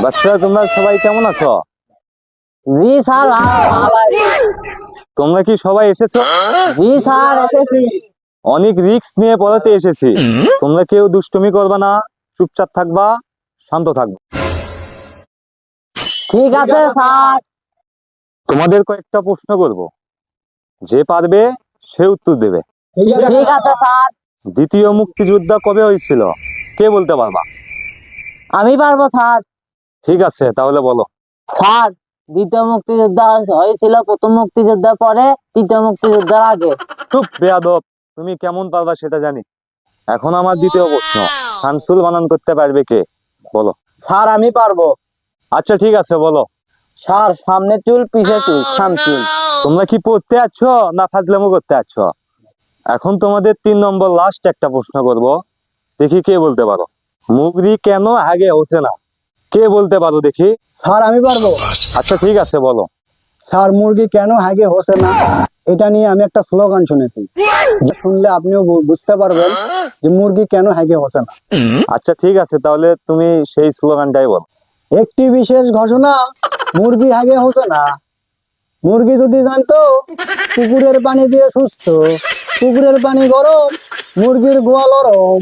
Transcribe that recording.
বাচ্চারা তোমরা সবাই কেমন আছো? জি স্যার, ভালো আছি। তোমরা কি সবাই এসেছো? জি স্যার, এসেছি। অনেক রিস্ক নিয়ে পড়াতে এসেছি। তোমরা কেউ দুষ্টুমি করবা না, চুপচাপ থাকবা, শান্ত থাকবা। ঠিক আছে স্যার। তোমাদের কয়েকটা প্রশ্ন করব, যে পারবে সে উত্তর দেবে। ঠিক আছে স্যার। দ্বিতীয় মুক্তিযুদ্ধ কবে হয়েছিল কে বলতে পারবা? আমি পারবো স্যার। ঠিক আছে, তাহলে বলো। স্যার, দ্বিতীয় মুক্তিযুদ্ধ হয়েছিল প্রথম মুক্তিযুদ্ধের পরে, তৃতীয় মুক্তিযুদ্ধের আগে। চুপ বেয়াদব, তুমি কেমন পারবা সেটা জানি। এখন আমার দ্বিতীয় প্রশ্ন, শামসুল বানান করতে পারবে কে? বলো। স্যার, আমি পারবো। আচ্ছা ঠিক আছে, বলো। স্যার, সামনে চুল পিছে চুল, শামসুল। তোমরা কি পড়তে আছো না ফাজলামো করতে আছো? এখন তোমাদের 3 নম্বর লাস্ট একটা প্রশ্ন করব, দেখি কে বলতে পারো। মুগরি কেন আগে হচ্ছে না? কে বলতে পারো দেখি? স্যার, আমি পারবো। আচ্ছা ঠিক আছে, বলো। স্যার, মুরগি কেন হাগে হসে না, এটা নিয়ে আমি একটা স্লোগান শুনেছি, যে শুনলে আপনিও বুঝতে পারবেন যে মুরগি কেন হাগে হসে না। আচ্ছা ঠিক আছে, তাহলে তুমি সেই স্লোগানটাই বলো। একটি বিশেষ ঘোষণা, মুরগি হাগে হসে না। মুরগি যদি জানতো পুকুরের পানি দিয়ে সুস্থ, পুকুরের পানি গরম, মুরগির গোয়াল গরম।